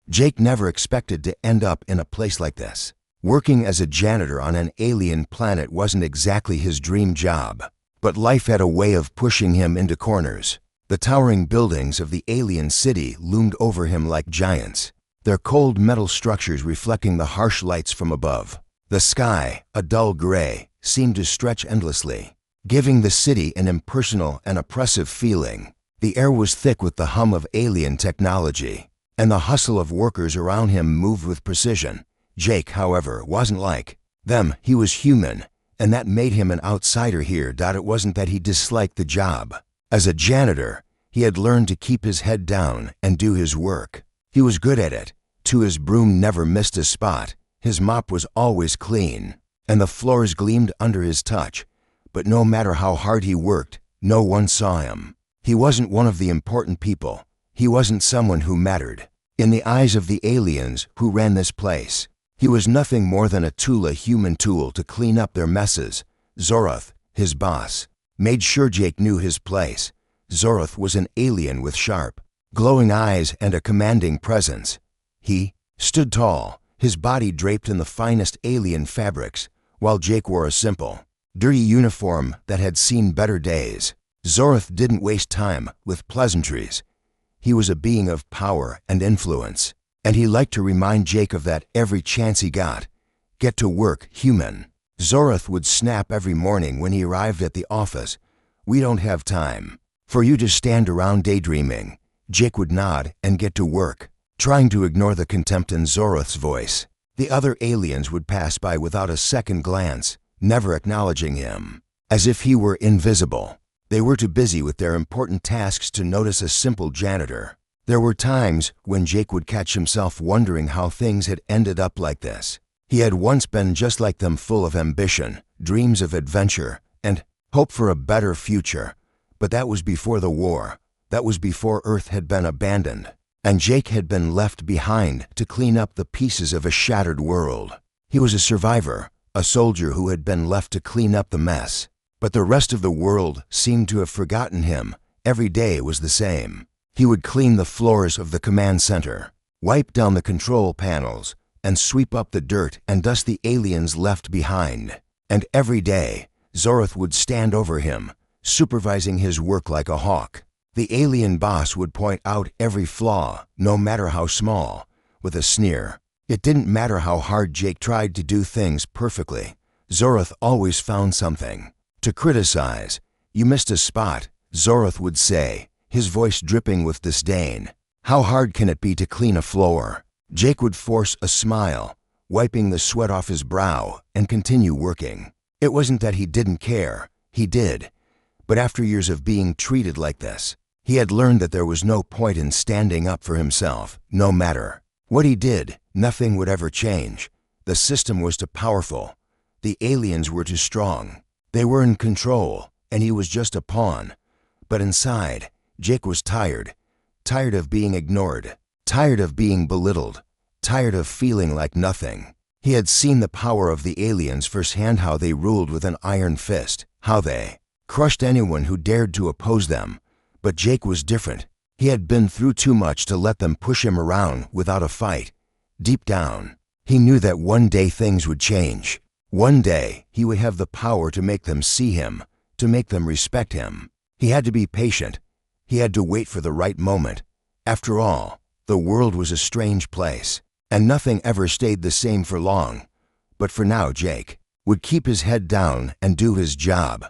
Jake never expected to end up in a place like this. Working as a janitor on an alien planet wasn't exactly his dream job, but life had a way of pushing him into corners. The towering buildings of the alien city loomed over him like giants, their cold metal structures reflecting the harsh lights from above. The sky, a dull gray, seemed to stretch endlessly, giving the city an impersonal and oppressive feeling. The air was thick with the hum of alien technology, and the hustle of workers around him moved with precision. Jake, however, wasn't like them. He was human, and that made him an outsider here. It wasn't that he disliked the job. As a janitor, he had learned to keep his head down and do his work. He was good at it. His broom never missed a spot. His mop was always clean, and the floors gleamed under his touch. But no matter how hard he worked, no one saw him. He wasn't one of the important people. He wasn't someone who mattered. In the eyes of the aliens who ran this place, he was nothing more than a human tool to clean up their messes. Zoroth, his boss, made sure Jake knew his place. Zoroth was an alien with sharp, glowing eyes and a commanding presence. He stood tall, his body draped in the finest alien fabrics, while Jake wore a simple, dirty uniform that had seen better days. Zoroth didn't waste time with pleasantries. He was a being of power and influence, and he liked to remind Jake of that every chance he got. Get to work, human. Zoroth would snap every morning when he arrived at the office. We don't have time for you to stand around daydreaming. Jake would nod and get to work, trying to ignore the contempt in Zoroth's voice. The other aliens would pass by without a second glance, never acknowledging him, as if he were invisible. They were too busy with their important tasks to notice a simple janitor. There were times when Jake would catch himself wondering how things had ended up like this. He had once been just like them, full of ambition, dreams of adventure, and hope for a better future. But that was before the war. That was before Earth had been abandoned, and Jake had been left behind to clean up the pieces of a shattered world. He was a survivor, a soldier who had been left to clean up the mess. But the rest of the world seemed to have forgotten him. Every day was the same. He would clean the floors of the command center, wipe down the control panels, and sweep up the dirt and dust the aliens left behind. And every day, Zoroth would stand over him, supervising his work like a hawk. The alien boss would point out every flaw, no matter how small, with a sneer. It didn't matter how hard Jake tried to do things perfectly. Zoroth always found something to criticize. You missed a spot, Zoroth would say, his voice dripping with disdain. How hard can it be to clean a floor? Jake would force a smile, wiping the sweat off his brow, and continue working. It wasn't that he didn't care. He did. But after years of being treated like this, he had learned that there was no point in standing up for himself. No matter what he did, nothing would ever change. The system was too powerful. The aliens were too strong. They were in control, and he was just a pawn. But inside, Jake was tired. Tired of being ignored. Tired of being belittled. Tired of feeling like nothing. He had seen the power of the aliens firsthand, how they ruled with an iron fist, how they crushed anyone who dared to oppose them. But Jake was different. He had been through too much to let them push him around without a fight. Deep down, he knew that one day things would change. One day, he would have the power to make them see him, to make them respect him. He had to be patient. He had to wait for the right moment. After all, the world was a strange place, and nothing ever stayed the same for long. But for now, Jake would keep his head down and do his job.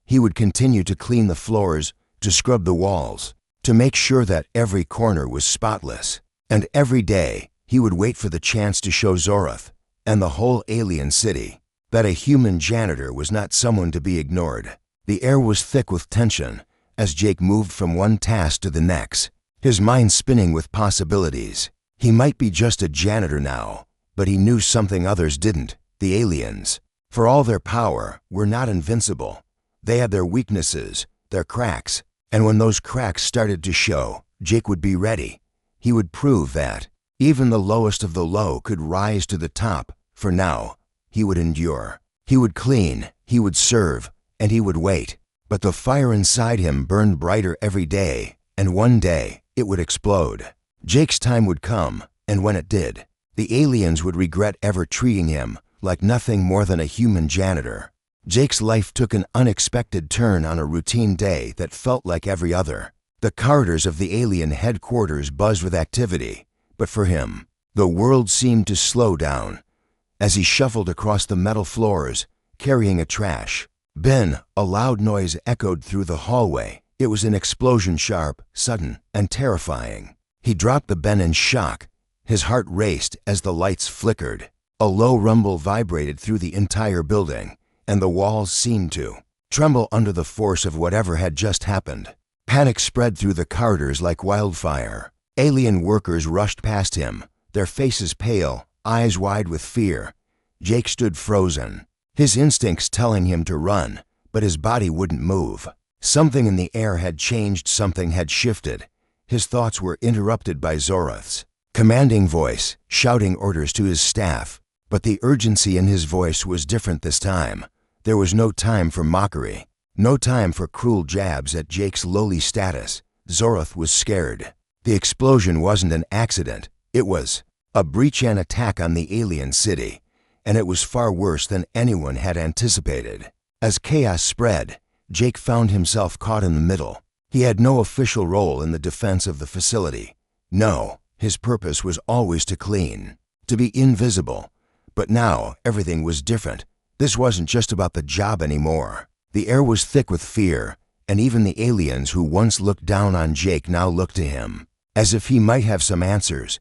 He would continue to clean the floors, to scrub the walls, to make sure that every corner was spotless. And every day, he would wait for the chance to show Zoroth and the whole alien city that a human janitor was not someone to be ignored. The air was thick with tension as Jake moved from one task to the next, his mind spinning with possibilities. He might be just a janitor now, but he knew something others didn't. The aliens, for all their power, were not invincible. They had their weaknesses, their cracks, and when those cracks started to show, Jake would be ready. He would prove that even the lowest of the low could rise to the top. For now, he would endure. He would clean, he would serve, and he would wait. But the fire inside him burned brighter every day, and one day it would explode. Jake's time would come, And when it did, the aliens would regret ever treating him like nothing more than a human janitor. Jake's life took an unexpected turn on a routine day that felt like every other. The corridors of the alien headquarters buzzed with activity, but for him, the world seemed to slow down. As he shuffled across the metal floors, carrying a trash bin, a loud noise echoed through the hallway. It was an explosion, sharp, sudden, and terrifying. He dropped the bin in shock. His heart raced as the lights flickered. A low rumble vibrated through the entire building, and the walls seemed to tremble under the force of whatever had just happened. Panic spread through the corridors like wildfire. Alien workers rushed past him, their faces pale, eyes wide with fear. Jake stood frozen, his instincts telling him to run, but his body wouldn't move. Something in the air had changed, something had shifted. His thoughts were interrupted by Zorath's commanding voice, shouting orders to his staff. But the urgency in his voice was different this time. There was no time for mockery, no time for cruel jabs at Jake's lowly status. Zorath was scared. The explosion wasn't an accident. It was a breach and attack on the alien city, and it was far worse than anyone had anticipated. As chaos spread, Jake found himself caught in the middle. He had no official role in the defense of the facility. No, his purpose was always to clean, to be invisible. But now everything was different. This wasn't just about the job anymore. The air was thick with fear, and even the aliens who once looked down on Jake now looked to him, as if he might have some answers.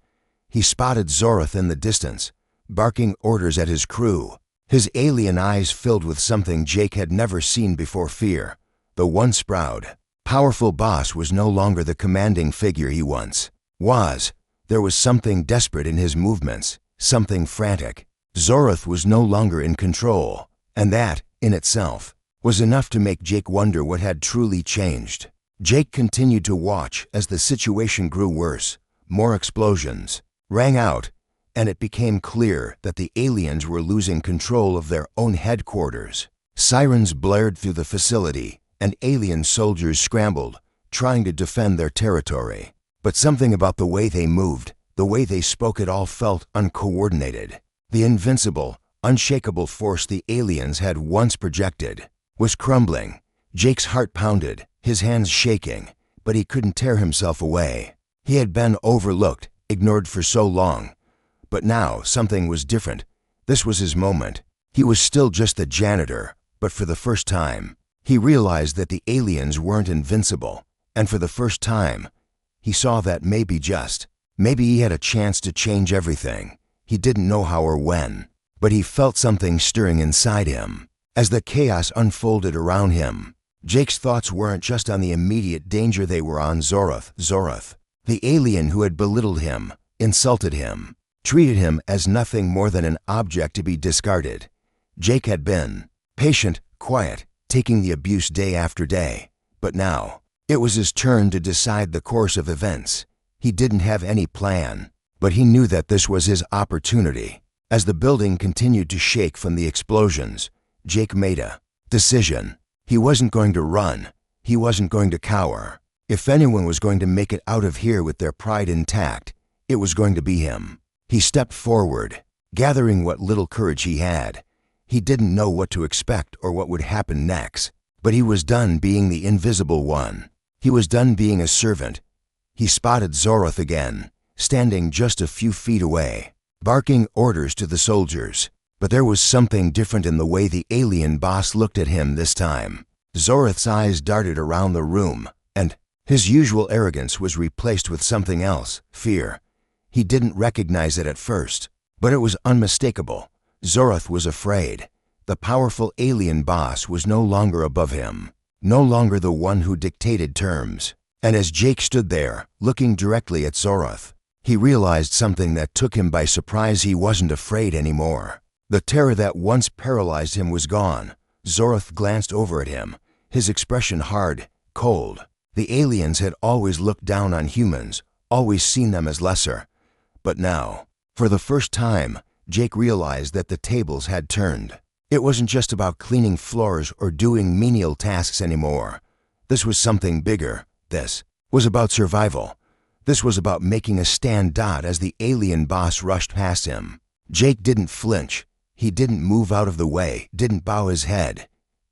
He spotted Zorath in the distance, barking orders at his crew. His alien eyes filled with something Jake had never seen before: fear. The once proud, powerful boss was no longer the commanding figure he once was. There was something desperate in his movements, something frantic. Zorath was no longer in control, and that, in itself, was enough to make Jake wonder what had truly changed. Jake continued to watch as the situation grew worse. More explosions rang out, and it became clear that the aliens were losing control of their own headquarters. Sirens blared through the facility, and alien soldiers scrambled, trying to defend their territory. But something about the way they moved, the way they spoke, it all felt uncoordinated. The invincible, unshakable force the aliens had once projected was crumbling. Jake's heart pounded, his hands shaking, but he couldn't tear himself away. He had been overlooked, ignored for so long. But now something was different. This was his moment. He was still just the janitor, but for the first time, he realized that the aliens weren't invincible. And for the first time, he saw that maybe he had a chance to change everything. He didn't know how or when, but he felt something stirring inside him. As the chaos unfolded around him, Jake's thoughts weren't just on the immediate danger, they were on Zorath, the alien who had belittled him, insulted him, treated him as nothing more than an object to be discarded. Jake had been patient, quiet, taking the abuse day after day. But now, it was his turn to decide the course of events. He didn't have any plan, but he knew that this was his opportunity. As the building continued to shake from the explosions, Jake made a decision. He wasn't going to run. He wasn't going to cower. If anyone was going to make it out of here with their pride intact, it was going to be him. He stepped forward, gathering what little courage he had. He didn't know what to expect or what would happen next, but he was done being the invisible one. He was done being a servant. He spotted Zorath again, standing just a few feet away, barking orders to the soldiers. But there was something different in the way the alien boss looked at him this time. Zorath's eyes darted around the room, and his usual arrogance was replaced with something else: fear. He didn't recognize it at first, but it was unmistakable. Zorath was afraid. The powerful alien boss was no longer above him, no longer the one who dictated terms. And as Jake stood there, looking directly at Zorath, he realized something that took him by surprise. He wasn't afraid anymore. The terror that once paralyzed him was gone. Zorath glanced over at him, his expression hard, cold. The aliens had always looked down on humans, always seen them as lesser. But now, for the first time, Jake realized that the tables had turned. It wasn't just about cleaning floors or doing menial tasks anymore. This was something bigger. This was about survival. This was about making a stand. As the alien boss rushed past him, Jake didn't flinch. He didn't move out of the way, didn't bow his head.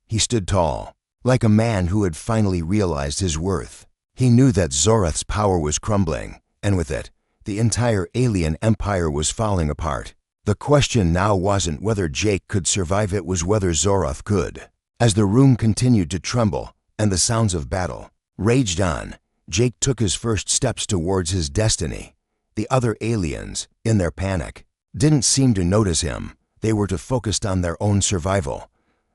He stood tall, like a man who had finally realized his worth. He knew that Zoroth's power was crumbling, and with it, the entire alien empire was falling apart. The question now wasn't whether Jake could survive, it was whether Zoroth could. As the room continued to tremble and the sounds of battle raged on, Jake took his first steps towards his destiny. The other aliens, in their panic, didn't seem to notice him. They were too focused on their own survival.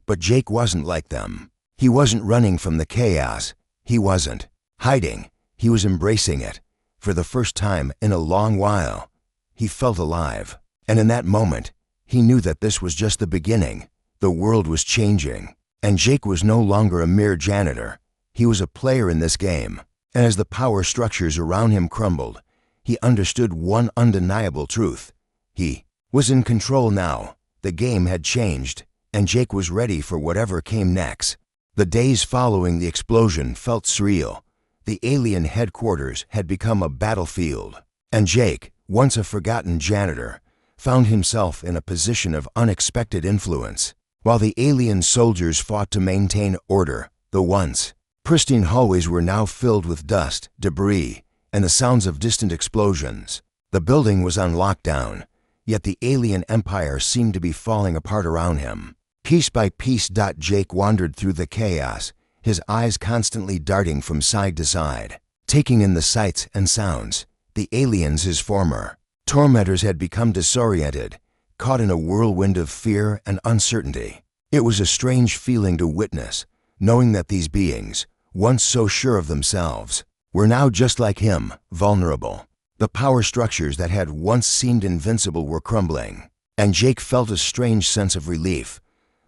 But Jake wasn't like them. He wasn't running from the chaos. He wasn't hiding. He was embracing it. For the first time in a long while, he felt alive. And in that moment, he knew that this was just the beginning. The world was changing, and Jake was no longer a mere janitor. He was a player in this game. And as the power structures around him crumbled, he understood one undeniable truth. He was in control now. The game had changed, and Jake was ready for whatever came next. The days following the explosion felt surreal. The alien headquarters had become a battlefield, and Jake, once a forgotten janitor, found himself in a position of unexpected influence. While the alien soldiers fought to maintain order, the once pristine hallways were now filled with dust, debris, and the sounds of distant explosions. The building was on lockdown, yet the alien empire seemed to be falling apart around him. Piece by piece, Jake wandered through the chaos, his eyes constantly darting from side to side, taking in the sights and sounds. The aliens, his former tormentors, had become disoriented, caught in a whirlwind of fear and uncertainty. It was a strange feeling to witness, knowing that these beings, once so sure of themselves, were now just like him, vulnerable. The power structures that had once seemed invincible were crumbling, and Jake felt a strange sense of relief.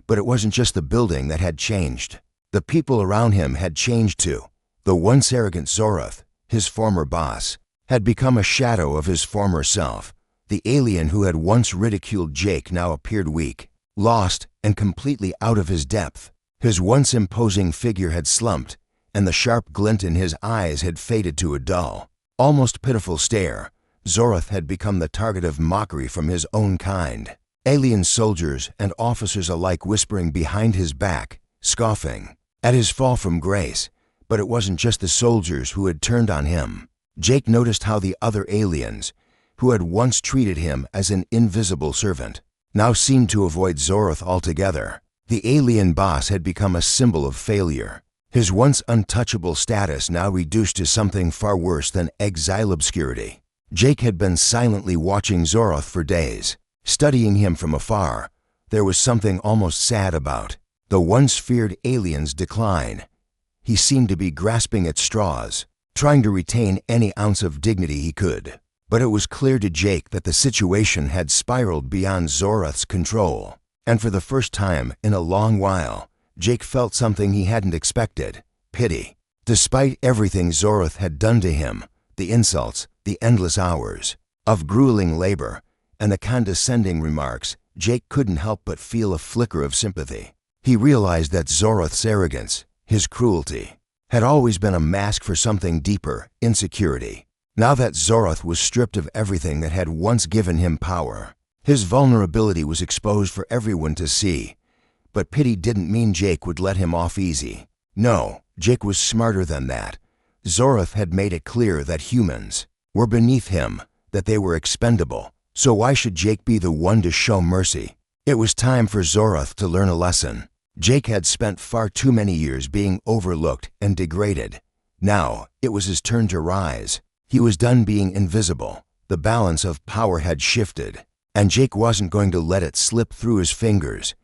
But it wasn't just the building that had changed. The people around him had changed too. The once arrogant Zoroth, his former boss, had become a shadow of his former self. The alien who had once ridiculed Jake now appeared weak, lost, and completely out of his depth. His once imposing figure had slumped, and the sharp glint in his eyes had faded to a dull, almost pitiful stare. Zoroth had become the target of mockery from his own kind. Alien soldiers and officers alike whispering behind his back, scoffing at his fall from grace. But it wasn't just the soldiers who had turned on him. Jake noticed how the other aliens, who had once treated him as an invisible servant, now seemed to avoid Zoroth altogether. The alien boss had become a symbol of failure. His once untouchable status now reduced to something far worse than exile obscurity. Jake had been silently watching Zoroth for days, studying him from afar. There was something almost sad about the once feared alien's decline. He seemed to be grasping at straws, trying to retain any ounce of dignity he could. But it was clear to Jake that the situation had spiraled beyond Zoroth's control. And for the first time in a long while, Jake felt something he hadn't expected: pity. Despite everything Zoroth had done to him, the insults, the endless hours of grueling labor, and the condescending remarks, Jake couldn't help but feel a flicker of sympathy. He realized that Zoroth's arrogance, his cruelty, had always been a mask for something deeper: insecurity. Now that Zoroth was stripped of everything that had once given him power, his vulnerability was exposed for everyone to see. But pity didn't mean Jake would let him off easy. No, Jake was smarter than that. Zoroth had made it clear that humans were beneath him, that they were expendable. So why should Jake be the one to show mercy? It was time for Zoroth to learn a lesson. Jake had spent far too many years being overlooked and degraded. Now, it was his turn to rise. He was done being invisible. The balance of power had shifted, and Jake wasn't going to let it slip through his fingers.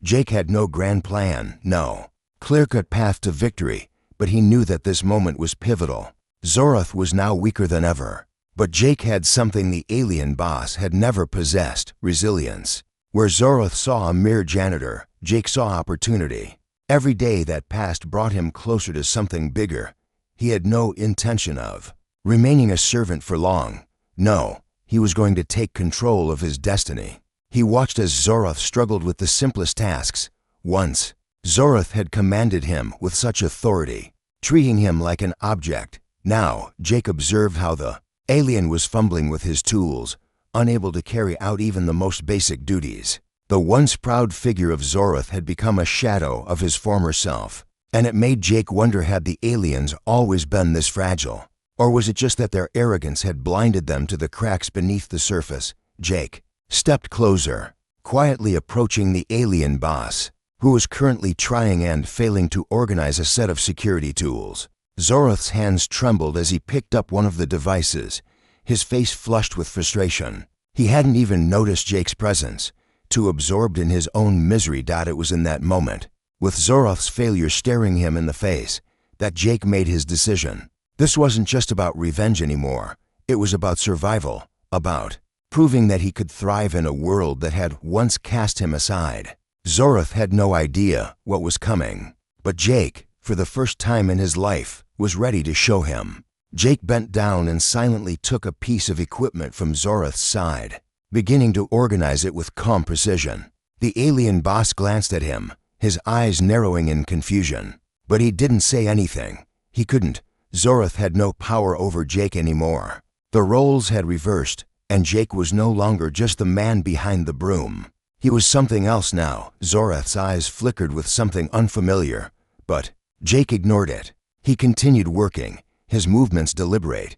Jake had no grand plan, no clear-cut path to victory, but he knew that this moment was pivotal. Zoroth was now weaker than ever, but Jake had something the alien boss had never possessed: resilience. Where Zoroth saw a mere janitor, Jake saw opportunity. Every day that passed brought him closer to something bigger. He had no intention of remaining a servant for long. No, he was going to take control of his destiny. He watched as Zoroth struggled with the simplest tasks. Once, Zoroth had commanded him with such authority, treating him like an object, Now, Jake observed how the alien was fumbling with his tools, unable to carry out even the most basic duties. The once proud figure of Zoroth had become a shadow of his former self, and it made Jake wonder, had the aliens always been this fragile? Or was it just that their arrogance had blinded them to the cracks beneath the surface? Jake stepped closer, quietly approaching the alien boss, who was currently trying and failing to organize a set of security tools. Zoroth's hands trembled as he picked up one of the devices, his face flushed with frustration. He hadn't even noticed Jake's presence, too absorbed in his own misery. It was in that moment, with Zoroth's failure staring him in the face, that Jake made his decision. This wasn't just about revenge anymore. It was about survival, about proving that he could thrive in a world that had once cast him aside. Zoroth had no idea what was coming, but Jake, for the first time in his life, was ready to show him. Jake bent down and silently took a piece of equipment from Zoroth's side, beginning to organize it with calm precision. The alien boss glanced at him, his eyes narrowing in confusion, but he didn't say anything. He couldn't. Zoroth had no power over Jake anymore. The roles had reversed, and Jake was no longer just the man behind the broom. He was something else now. Zoroth's eyes flickered with something unfamiliar, but Jake ignored it. He continued working, his movements deliberate,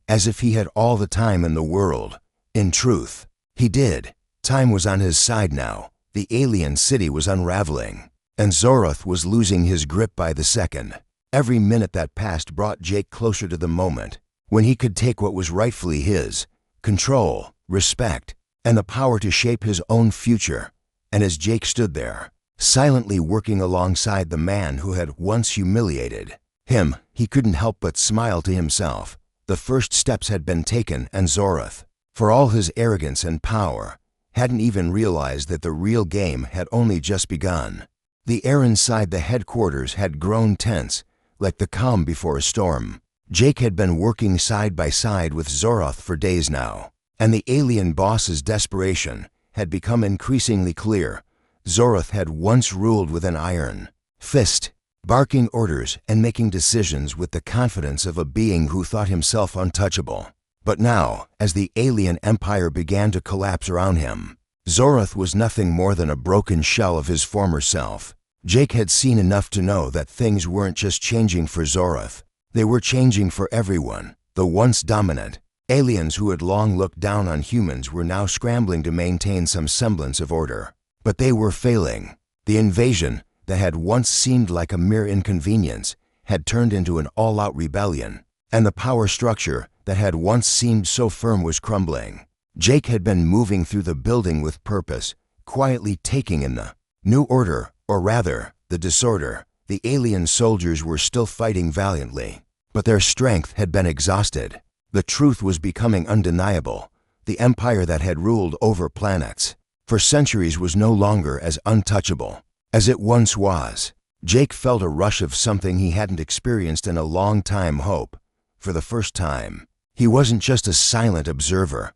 as if he had all the time in the world. In truth, he did. Time was on his side now. The alien city was unraveling, and Zoroth was losing his grip by the second. Every minute that passed brought Jake closer to the moment when he could take what was rightfully his: control, respect, and the power to shape his own future. And as Jake stood there, silently working alongside the man who had once humiliated him, he couldn't help but smile to himself. The first steps had been taken, and Zoroth, for all his arrogance and power, hadn't even realized that the real game had only just begun. The air inside the headquarters had grown tense, like the calm before a storm. Jake had been working side by side with Zoroth for days now, and the alien boss's desperation had become increasingly clear. Zoroth had once ruled with an iron fist, barking orders and making decisions with the confidence of a being who thought himself untouchable. But now, as the alien empire began to collapse around him, Zoroth was nothing more than a broken shell of his former self. Jake had seen enough to know that things weren't just changing for Zoroth. They were changing for everyone. The once dominant aliens who had long looked down on humans were now scrambling to maintain some semblance of order. But they were failing. The invasion that had once seemed like a mere inconvenience had turned into an all-out rebellion, and the power structure that had once seemed so firm was crumbling. Jake had been moving through the building with purpose, quietly taking in the new order, or rather, the disorder. The alien soldiers were still fighting valiantly, but their strength had been exhausted. The truth was becoming undeniable. The empire that had ruled over planets for centuries was no longer as untouchable as it once was. Jake felt a rush of something he hadn't experienced in a long time: hope. For the first time, he wasn't just a silent observer.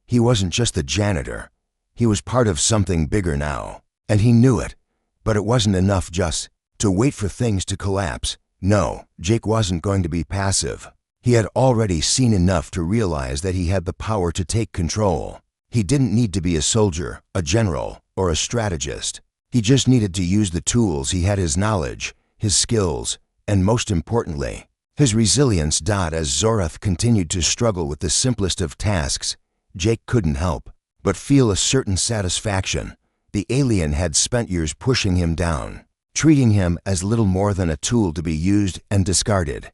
He wasn't just the janitor. He was part of something bigger now, and he knew it. But it wasn't enough just to wait for things to collapse. No, Jake wasn't going to be passive. He had already seen enough to realize that he had the power to take control. He didn't need to be a soldier, a general, or a strategist. He just needed to use the tools he had: his knowledge, his skills, and most importantly, his resilience. As Zoroth continued to struggle with the simplest of tasks, Jake couldn't help but feel a certain satisfaction. The alien had spent years pushing him down, treating him as little more than a tool to be used and discarded.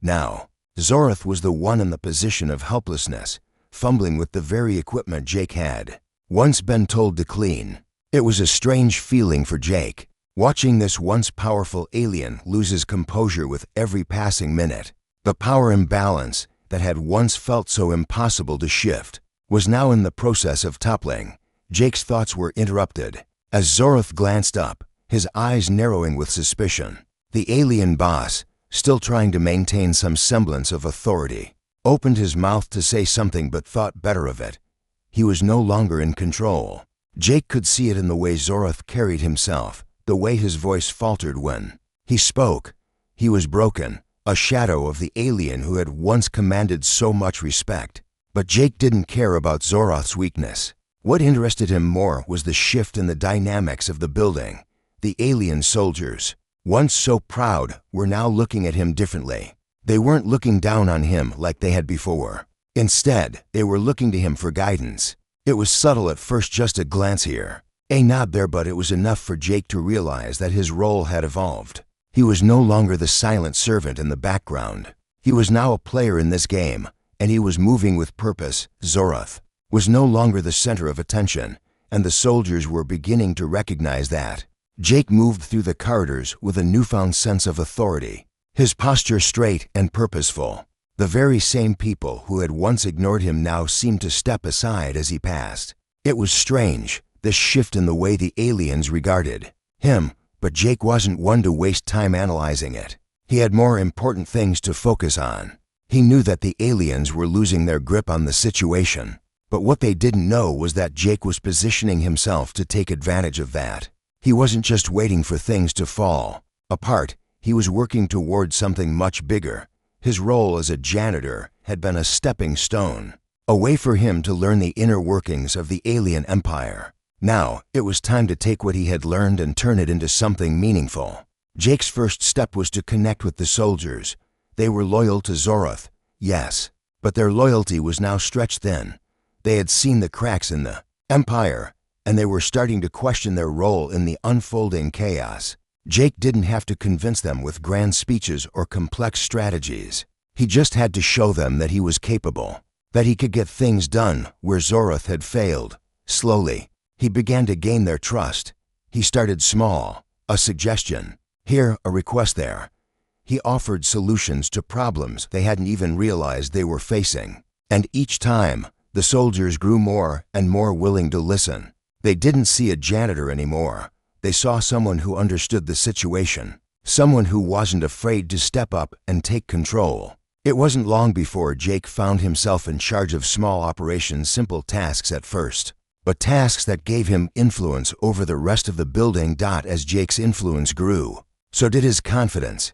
Now, Zoroth was the one in the position of helplessness, fumbling with the very equipment Jake had once been told to clean. It was a strange feeling for Jake, watching this once powerful alien lose his composure with every passing minute. The power imbalance that had once felt so impossible to shift was now in the process of toppling. Jake's thoughts were interrupted as Zoroth glanced up, his eyes narrowing with suspicion. The alien boss, still trying to maintain some semblance of authority, opened his mouth to say something but thought better of it. He was no longer in control. Jake could see it in the way Zoroth carried himself, the way his voice faltered when he spoke. He was broken, a shadow of the alien who had once commanded so much respect. But Jake didn't care about Zoroth's weakness. What interested him more was the shift in the dynamics of the building. The alien soldiers, once so proud, were now looking at him differently. They weren't looking down on him like they had before. Instead, they were looking to him for guidance. It was subtle at first, just a glance here, a nod there, but it was enough for Jake to realize that his role had evolved. He was no longer the silent servant in the background. He was now a player in this game, and he was moving with purpose. Zoroth was no longer the center of attention, and the soldiers were beginning to recognize that. Jake moved through the corridors with a newfound sense of authority, his posture straight and purposeful. The very same people who had once ignored him now seemed to step aside as he passed. It was strange, this shift in the way the aliens regarded him, but Jake wasn't one to waste time analyzing it. He had more important things to focus on. He knew that the aliens were losing their grip on the situation, but what they didn't know was that Jake was positioning himself to take advantage of that. He wasn't just waiting for things to fall apart, he was working toward something much bigger. His role as a janitor had been a stepping stone, a way for him to learn the inner workings of the alien empire. Now, it was time to take what he had learned and turn it into something meaningful. Jake's first step was to connect with the soldiers. They were loyal to Zoroth, yes, but their loyalty was now stretched thin. They had seen the cracks in the empire, and they were starting to question their role in the unfolding chaos. Jake didn't have to convince them with grand speeches or complex strategies. He just had to show them that he was capable, that he could get things done where Zoroth had failed. Slowly, he began to gain their trust. He started small, a suggestion here, a request there. He offered solutions to problems they hadn't even realized they were facing. And each time, the soldiers grew more and more willing to listen. They didn't see a janitor anymore. They saw someone who understood the situation, someone who wasn't afraid to step up and take control. It wasn't long before Jake found himself in charge of small operations, simple tasks at first, but tasks that gave him influence over the rest of the building. As Jake's influence grew, so did his confidence.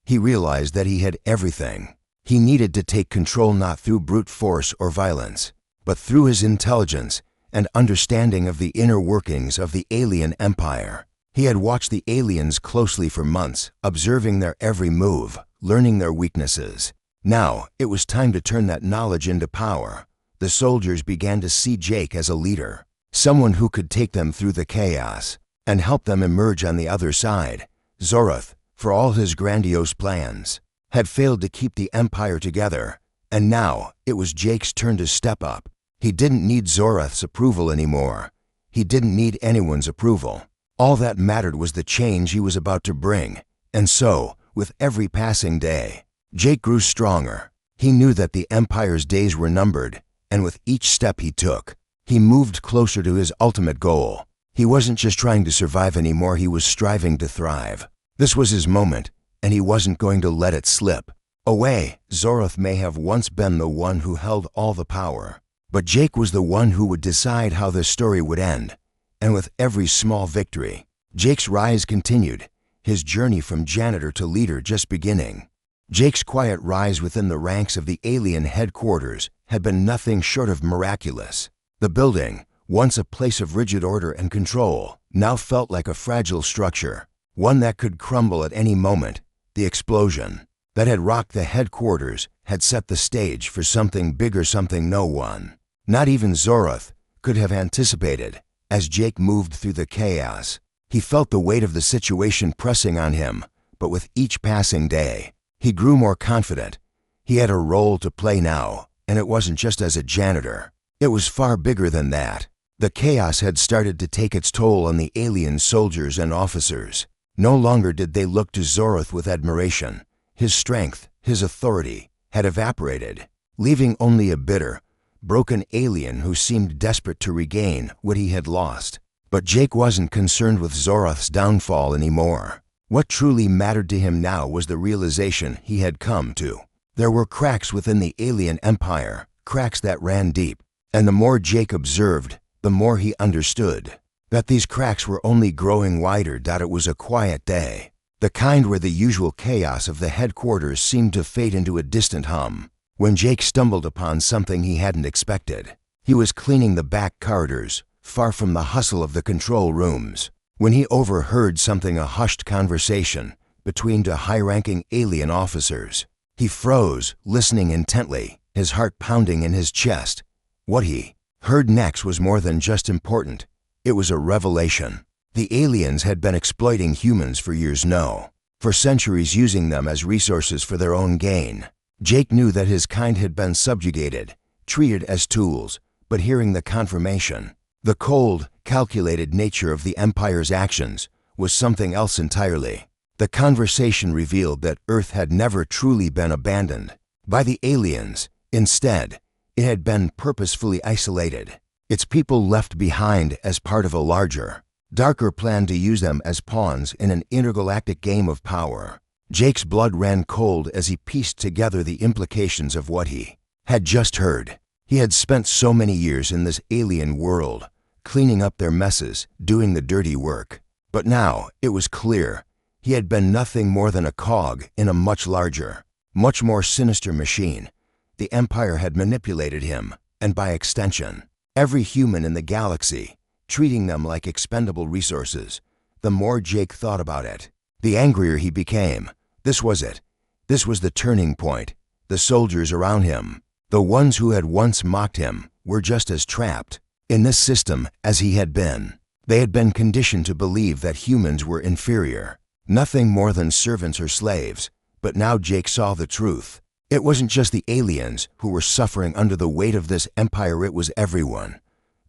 He realized that he had everything he needed to take control, not through brute force or violence, but through his intelligence and understanding of the inner workings of the alien empire. He had watched the aliens closely for months, observing their every move, learning their weaknesses. Now, it was time to turn that knowledge into power. The soldiers began to see Jake as a leader, someone who could take them through the chaos and help them emerge on the other side. Zoroth, for all his grandiose plans, had failed to keep the empire together, and now it was Jake's turn to step up. He didn't need Zoroth's approval anymore. He didn't need anyone's approval. All that mattered was the change he was about to bring. And so, with every passing day, Jake grew stronger. He knew that the Empire's days were numbered, and with each step he took, he moved closer to his ultimate goal. He wasn't just trying to survive anymore, he was striving to thrive. This was his moment, and he wasn't going to let it slip away. Zoroth may have once been the one who held all the power, but Jake was the one who would decide how this story would end. And with every small victory, Jake's rise continued, his journey from janitor to leader just beginning. Jake's quiet rise within the ranks of the alien headquarters had been nothing short of miraculous. The building, once a place of rigid order and control, now felt like a fragile structure, one that could crumble at any moment. The explosion that had rocked the headquarters had set the stage for something bigger, something no one, not even Zoroth, could have anticipated. As Jake moved through the chaos, he felt the weight of the situation pressing on him, but with each passing day, he grew more confident. He had a role to play now, and it wasn't just as a janitor. It was far bigger than that. The chaos had started to take its toll on the alien soldiers and officers. No longer did they look to Zoroth with admiration. His strength, his authority, had evaporated, leaving only a bitter, broken alien who seemed desperate to regain what he had lost. But Jake wasn't concerned with Zoroth's downfall anymore. What truly mattered to him now was the realization he had come to. There were cracks within the alien empire, cracks that ran deep, and the more Jake observed, the more he understood that these cracks were only growing wider. It was a quiet day. the kind where the usual chaos of the headquarters seemed to fade into a distant hum. When Jake stumbled upon something he hadn't expected, he was cleaning the back corridors, far from the hustle of the control rooms, when he overheard a hushed conversation between two high-ranking alien officers. He froze, listening intently, his heart pounding in his chest. What he heard next was more than just important. It was a revelation. The aliens had been exploiting humans for years, no, for centuries, using them as resources for their own gain. Jake knew that his kind had been subjugated, treated as tools, but hearing the confirmation, the cold, calculated nature of the Empire's actions, was something else entirely. The conversation revealed that Earth had never truly been abandoned by the aliens. Instead, it had been purposefully isolated, its people left behind as part of a larger, darker plan to use them as pawns in an intergalactic game of power. Jake's blood ran cold as he pieced together the implications of what he had just heard. He had spent so many years in this alien world, cleaning up their messes, doing the dirty work. But now, it was clear, he had been nothing more than a cog in a much larger, much more sinister machine. The Empire had manipulated him, and by extension, every human in the galaxy, treating them like expendable resources. The more Jake thought about it, the angrier he became. This was it. This was the turning point. The soldiers around him, the ones who had once mocked him, were just as trapped in this system as he had been. They had been conditioned to believe that humans were inferior, nothing more than servants or slaves. But now Jake saw the truth. It wasn't just the aliens who were suffering under the weight of this empire, it was everyone.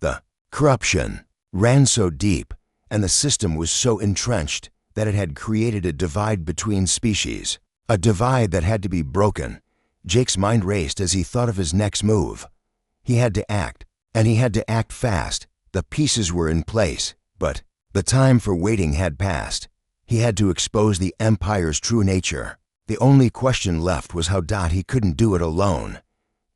The corruption ran so deep, and the system was so entrenched that it had created a divide between species, a divide that had to be broken. Jake's mind raced as he thought of his next move. He had to act, and he had to act fast. The pieces were in place, but the time for waiting had passed. He had to expose the Empire's true nature. The only question left was how. He couldn't do it alone.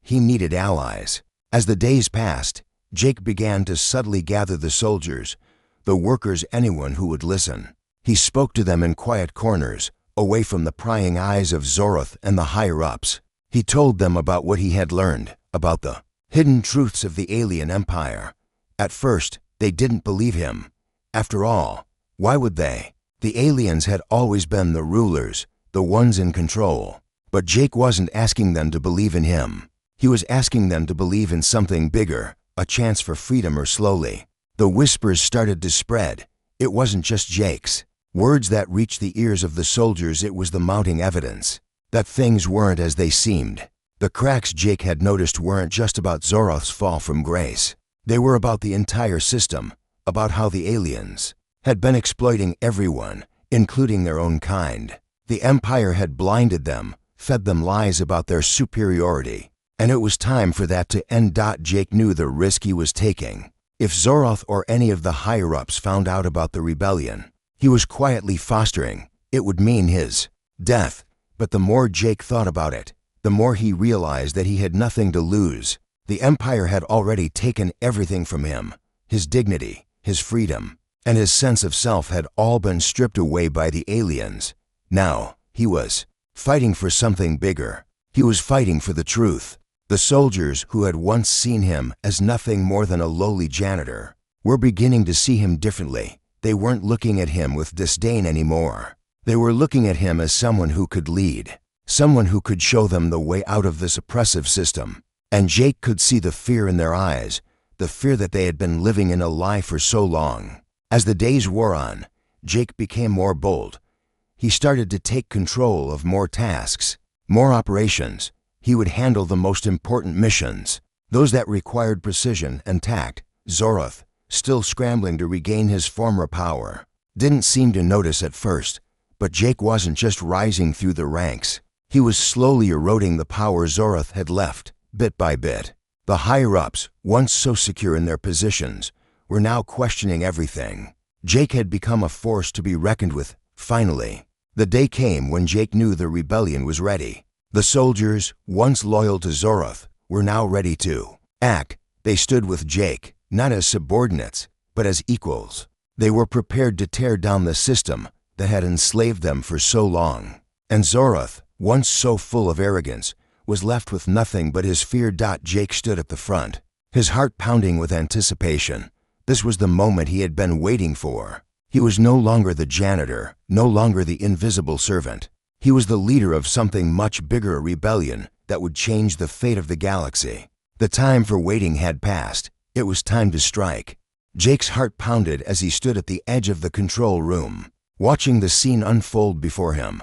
He needed allies. As the days passed, Jake began to subtly gather the soldiers, the workers, anyone who would listen. He spoke to them in quiet corners, away from the prying eyes of Zoroth and the higher-ups. He told them about what he had learned, about the hidden truths of the alien empire. At first, they didn't believe him. After all, why would they? The aliens had always been the rulers, the ones in control. But Jake wasn't asking them to believe in him. He was asking them to believe in something bigger, a chance for freedom. Or slowly, the whispers started to spread. It wasn't just Jake's words that reached the ears of the soldiers. It was the mounting evidence that things weren't as they seemed. The cracks Jake had noticed weren't just about Zoroth's fall from grace. They were about the entire system, about how the aliens had been exploiting everyone, including their own kind. The Empire had blinded them, fed them lies about their superiority, and it was time for that to end. Jake knew the risk he was taking. If Zoroth or any of the higher-ups found out about the rebellion he was quietly fostering, it would mean his death. But the more Jake thought about it, the more he realized that he had nothing to lose. The Empire had already taken everything from him. His dignity, his freedom, and his sense of self had all been stripped away by the aliens. Now, he was fighting for something bigger. He was fighting for the truth. The soldiers who had once seen him as nothing more than a lowly janitor were beginning to see him differently. They weren't looking at him with disdain anymore. They were looking at him as someone who could lead, someone who could show them the way out of this oppressive system. And Jake could see the fear in their eyes, the fear that they had been living in a lie for so long. As the days wore on, Jake became more bold. He started to take control of more tasks, more operations. He would handle the most important missions, those that required precision and tact. Zoroth, still scrambling to regain his former power, didn't seem to notice at first. But Jake wasn't just rising through the ranks. He was slowly eroding the power Zoroth had left, bit by bit. The higher-ups, once so secure in their positions, were now questioning everything. Jake had become a force to be reckoned with. Finally, the day came when Jake knew the rebellion was ready. The soldiers, once loyal to Zoroth, were now ready to act. They stood with Jake, not as subordinates, but as equals. They were prepared to tear down the system, that had enslaved them for so long. And Zoroth, once so full of arrogance, was left with nothing but his fear. Jake stood at the front, his heart pounding with anticipation. This was the moment he had been waiting for. He was no longer the janitor, no longer the invisible servant. He was the leader of something much bigger, a rebellion that would change the fate of the galaxy. The time for waiting had passed. It was time to strike. Jake's heart pounded as he stood at the edge of the control room, watching the scene unfold before him.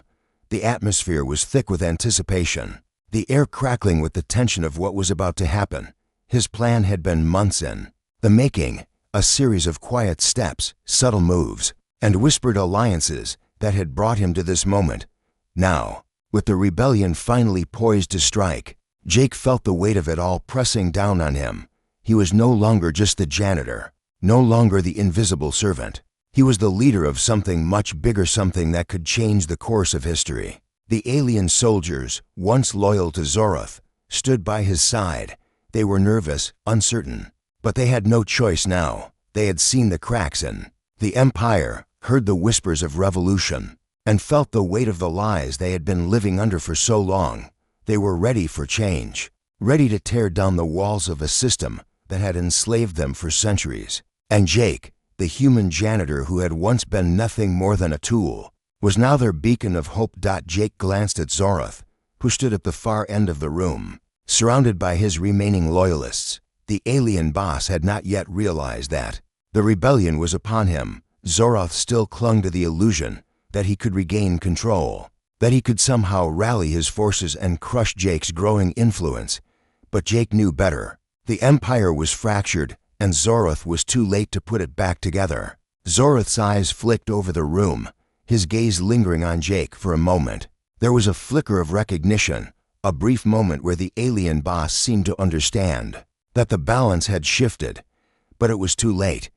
The atmosphere was thick with anticipation, the air crackling with the tension of what was about to happen. His plan had been months in the making, a series of quiet steps, subtle moves, and whispered alliances that had brought him to this moment. Now, with the rebellion finally poised to strike, Jake felt the weight of it all pressing down on him. He was no longer just the janitor, no longer the invisible servant. He was the leader of something much bigger, something that could change the course of history. The alien soldiers, once loyal to Zoroth, stood by his side. They were nervous, uncertain, but they had no choice now. They had seen the cracks in the Empire, heard the whispers of revolution, and felt the weight of the lies they had been living under for so long. They were ready for change, ready to tear down the walls of a system that had enslaved them for centuries. And Jake, the human janitor who had once been nothing more than a tool, was now their beacon of hope. Jake glanced at Zoroth, who stood at the far end of the room, surrounded by his remaining loyalists. The alien boss had not yet realized that the rebellion was upon him. Zoroth still clung to the illusion that he could regain control, that he could somehow rally his forces and crush Jake's growing influence. But Jake knew better. The Empire was fractured, and Zoroth was too late to put it back together. Zoroth's eyes flicked over the room, his gaze lingering on Jake for a moment. There was a flicker of recognition, a brief moment where the alien boss seemed to understand that the balance had shifted. But it was too late.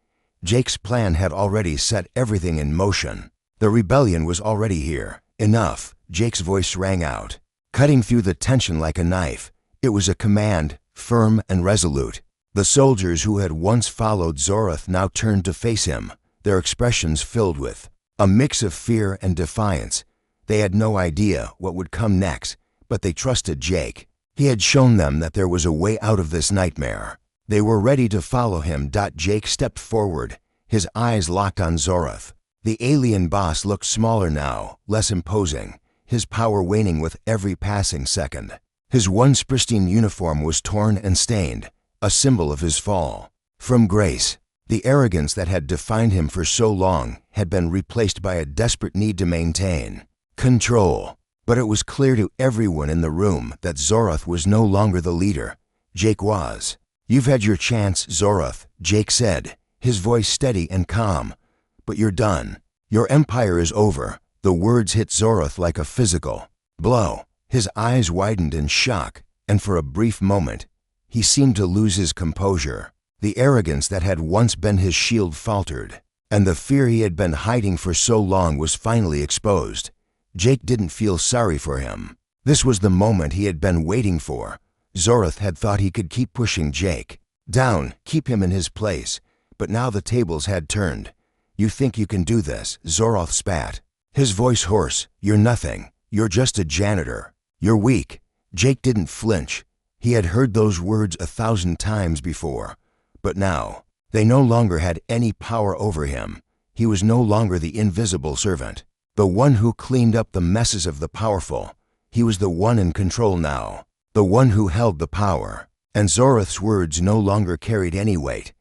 Jake's plan had already set everything in motion. The rebellion was already here. Enough, Jake's voice rang out, cutting through the tension like a knife. It was a command, firm and resolute. The soldiers who had once followed Zoroth now turned to face him, their expressions filled with a mix of fear and defiance. They had no idea what would come next, but they trusted Jake. He had shown them that there was a way out of this nightmare. They were ready to follow him. Jake stepped forward, his eyes locked on Zoroth. The alien boss looked smaller now, less imposing, his power waning with every passing second. His once pristine uniform was torn and stained, a symbol of his fall from grace. The arrogance that had defined him for so long had been replaced by a desperate need to maintain control. But it was clear to everyone in the room that Zoroth was no longer the leader. Jake was. "You've had your chance, Zoroth," Jake said, his voice steady and calm. "But you're done. Your empire is over." The words hit Zoroth like a physical blow. His eyes widened in shock, and for a brief moment, he seemed to lose his composure. The arrogance that had once been his shield faltered, and the fear he had been hiding for so long was finally exposed. Jake didn't feel sorry for him. This was the moment he had been waiting for. Zoroth had thought he could keep pushing Jake down, keep him in his place, but now the tables had turned. "You think you can do this?" Zoroth spat, his voice hoarse. "You're nothing. You're just a janitor. You're weak." Jake didn't flinch. He had heard those words 1,000 times before, but now they no longer had any power over him. He was no longer the invisible servant, the one who cleaned up the messes of the powerful. He was the one in control now, the one who held the power. And Zoroth's words no longer carried any weight.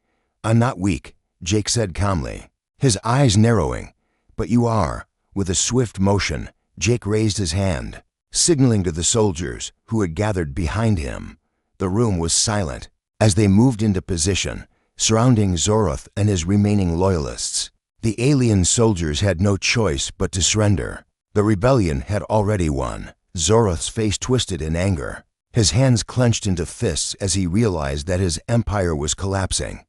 "I'm not weak," Jake said calmly, his eyes narrowing. "But you are." With a swift motion, Jake raised his hand, signaling to the soldiers who had gathered behind him. The room was silent as they moved into position, surrounding Zoroth and his remaining loyalists. The alien soldiers had no choice but to surrender. The rebellion had already won. Zoroth's face twisted in anger, his hands clenched into fists as he realized that his empire was collapsing.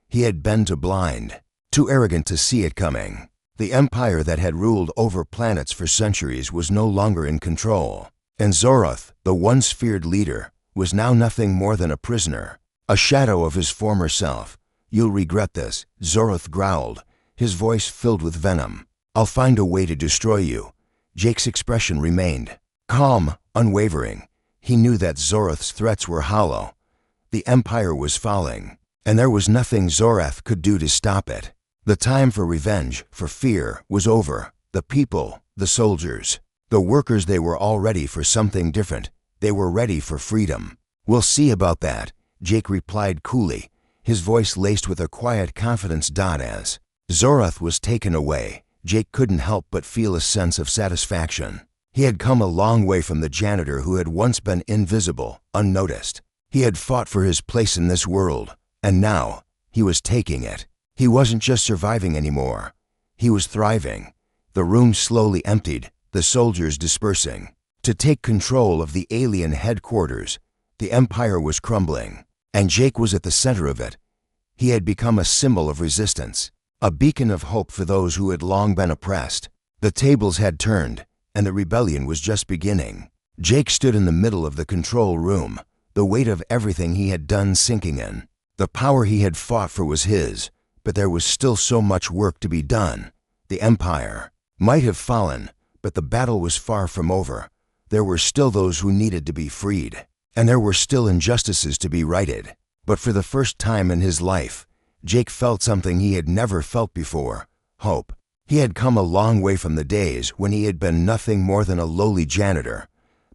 He had been too blind, too arrogant to see it coming. The empire that had ruled over planets for centuries was no longer in control, and Zoroth, the once feared leader, was now nothing more than a prisoner, a shadow of his former self. "You'll regret this," Zoroth growled, his voice filled with venom. I'll find a way to destroy you." Jake's expression remained calm, unwavering. He knew that Zorath's threats were hollow. The Empire was falling, and there was nothing Zorath could do to stop it. The time for revenge, for fear, was over. The people, the soldiers, the workers, they were all ready for something different. They were ready for freedom. "We'll see about that," Jake replied coolly, his voice laced with a quiet confidence. As Zorath was taken away, Jake couldn't help but feel a sense of satisfaction. He had come a long way from the janitor who had once been invisible, unnoticed. He had fought for his place in this world, and now he was taking it. He wasn't just surviving anymore. He was thriving. The room slowly emptied, the soldiers dispersing. To take control of the alien headquarters, the Empire was crumbling, and Jake was at the center of it. He had become a symbol of resistance, a beacon of hope for those who had long been oppressed. The tables had turned, and the rebellion was just beginning. Jake stood in the middle of the control room, the weight of everything he had done sinking in. The power he had fought for was his, but there was still so much work to be done. The Empire might have fallen, but the battle was far from over. There were still those who needed to be freed, and there were still injustices to be righted. But for the first time in his life, Jake felt something he had never felt before: hope. He had come a long way from the days when he had been nothing more than a lowly janitor.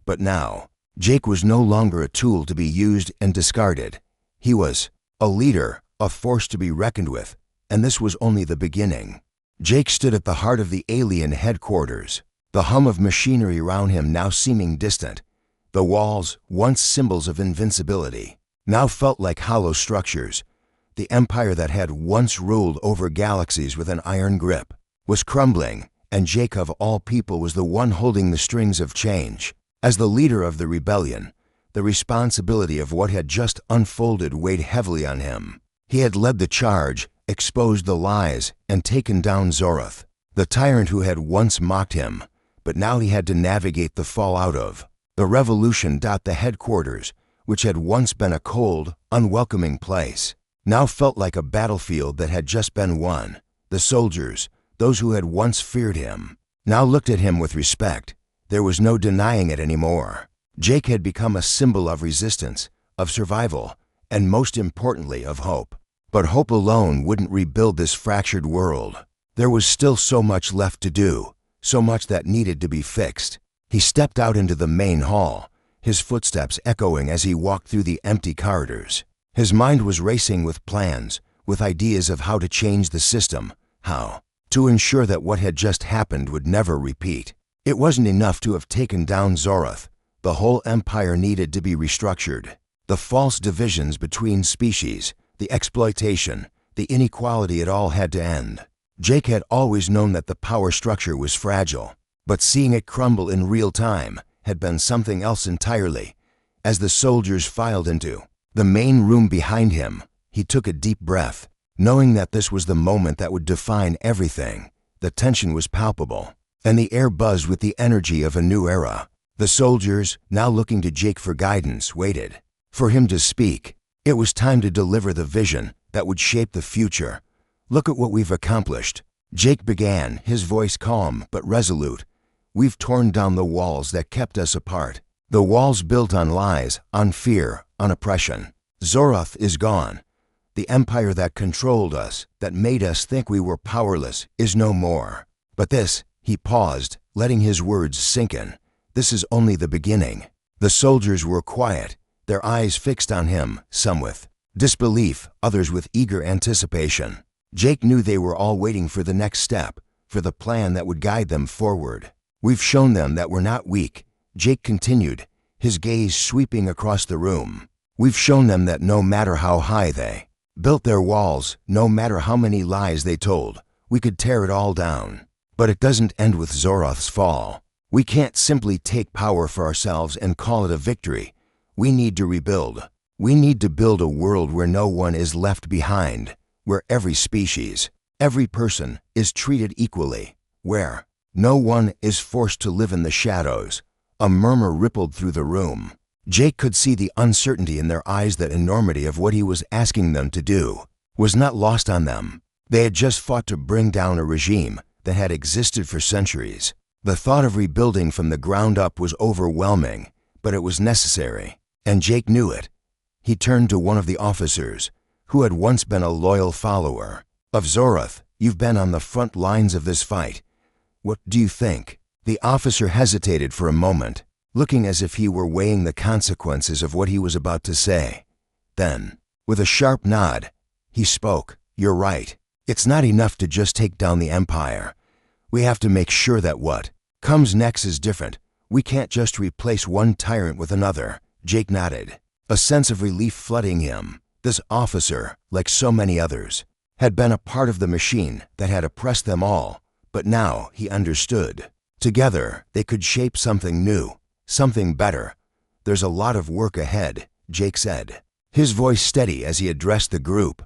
But now, Jake was no longer a tool to be used and discarded. He was a leader, a force to be reckoned with, and this was only the beginning. Jake stood at the heart of the alien headquarters, the hum of machinery around him now seeming distant. The walls, once symbols of invincibility, now felt like hollow structures. The empire that had once ruled over galaxies with an iron grip was crumbling, and Jake of all people was the one holding the strings of change. As the leader of the rebellion, the responsibility of what had just unfolded weighed heavily on him. He had led the charge, exposed the lies, and taken down Zorath, the tyrant who had once mocked him, but now he had to navigate the fallout of the revolution. The headquarters, which had once been a cold, unwelcoming place, now felt like a battlefield that had just been won. The soldiers, those who had once feared him, now looked at him with respect. There was no denying it anymore. Jake had become a symbol of resistance, of survival, and most importantly, of hope. But hope alone wouldn't rebuild this fractured world. There was still so much left to do, so much that needed to be fixed. He stepped out into the main hall, his footsteps echoing as he walked through the empty corridors. His mind was racing with plans, with ideas of how to change the system, how to ensure that what had just happened would never repeat. It wasn't enough to have taken down Zorath. The whole empire needed to be restructured. The false divisions between species, the exploitation, the inequality, it all had to end. Jake had always known that the power structure was fragile, but seeing it crumble in real time had been something else entirely. As the soldiers filed into the main room behind him, he took a deep breath, knowing that this was the moment that would define everything. The tension was palpable, and the air buzzed with the energy of a new era. The soldiers, now looking to Jake for guidance, waited for him to speak. It was time to deliver the vision that would shape the future. "Look at what we've accomplished," Jake began, his voice calm but resolute. "We've torn down the walls that kept us apart. The walls built on lies, on fear, on oppression. Zorath is gone. The empire that controlled us, that made us think we were powerless, is no more. But this," he paused, letting his words sink in, "this is only the beginning." The soldiers were quiet, their eyes fixed on him, some with disbelief, others with eager anticipation. Jake knew they were all waiting for the next step, for the plan that would guide them forward. "We've shown them that we're not weak," Jake continued, his gaze sweeping across the room. "We've shown them that no matter how high they built their walls, no matter how many lies they told, we could tear it all down. But it doesn't end with Zorath's fall. We can't simply take power for ourselves and call it a victory. We need to rebuild. We need to build a world where no one is left behind, where every species, every person is treated equally, where no one is forced to live in the shadows." A murmur rippled through the room. Jake could see the uncertainty in their eyes. That enormity of what he was asking them to do was not lost on them. They had just fought to bring down a regime that had existed for centuries. The thought of rebuilding from the ground up was overwhelming, but it was necessary, and Jake knew it. He turned to one of the officers, who had once been a loyal follower. "Of Zorath, you've been on the front lines of this fight. What do you think?" The officer hesitated for a moment, looking as if he were weighing the consequences of what he was about to say. Then, with a sharp nod, he spoke. "You're right. It's not enough to just take down the Empire. We have to make sure that what comes next is different. We can't just replace one tyrant with another." Jake nodded, a sense of relief flooding him. This officer, like so many others, had been a part of the machine that had oppressed them all, but now he understood. Together, they could shape something new, something better. "There's a lot of work ahead," Jake said, his voice steady as he addressed the group.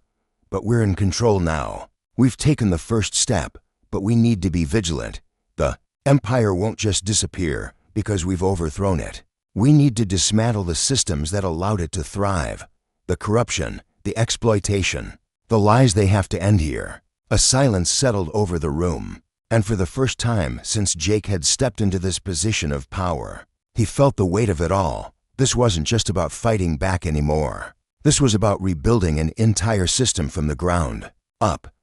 "But we're in control now. We've taken the first step, but we need to be vigilant. The Empire won't just disappear because we've overthrown it. We need to dismantle the systems that allowed it to thrive. The corruption, the exploitation, the lies. They have to end here." A silence settled over the room, and for the first time since Jake had stepped into this position of power, he felt the weight of it all. This wasn't just about fighting back anymore. This was about rebuilding an entire system from the ground up.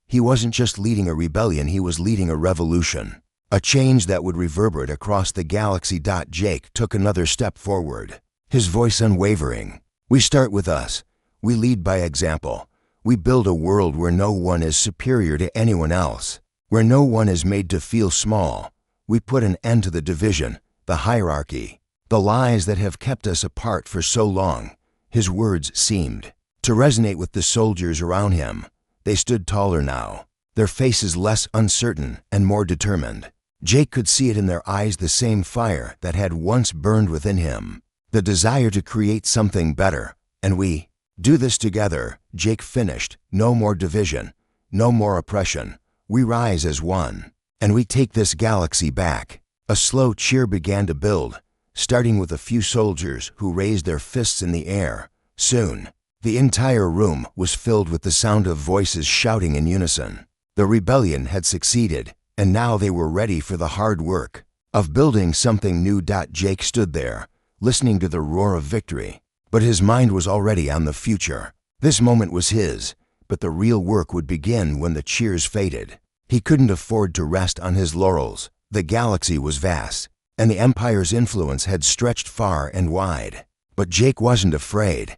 He wasn't just leading a rebellion, he was leading a revolution, a change that would reverberate across the galaxy. Jake took another step forward, his voice unwavering. "We start with us. We lead by example. We build a world where no one is superior to anyone else, where no one is made to feel small. We put an end to the division, the hierarchy, the lies that have kept us apart for so long." His words seemed to resonate with the soldiers around him. They stood taller now, their faces less uncertain and more determined. Jake could see it in their eyes, the same fire that had once burned within him, the desire to create something better. "And we do this together," Jake finished. "No more division, no more oppression. We rise as one, and we take this galaxy back." A slow cheer began to build, starting with a few soldiers who raised their fists in the air. Soon, the entire room was filled with the sound of voices shouting in unison. The rebellion had succeeded, and now they were ready for the hard work of building something new. Jake stood there, listening to the roar of victory, but his mind was already on the future. This moment was his, but the real work would begin when the cheers faded. He couldn't afford to rest on his laurels. The galaxy was vast, and the Empire's influence had stretched far and wide. But Jake wasn't afraid.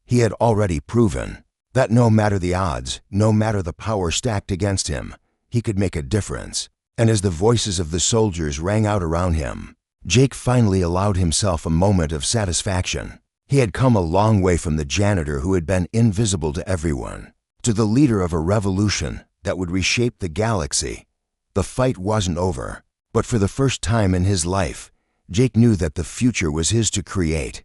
He had already proven that no matter the odds, no matter the power stacked against him, he could make a difference. And as the voices of the soldiers rang out around him, Jake finally allowed himself a moment of satisfaction. He had come a long way from the janitor who had been invisible to everyone, to the leader of a revolution that would reshape the galaxy. The fight wasn't over, but for the first time in his life, Jake knew that the future was his to create.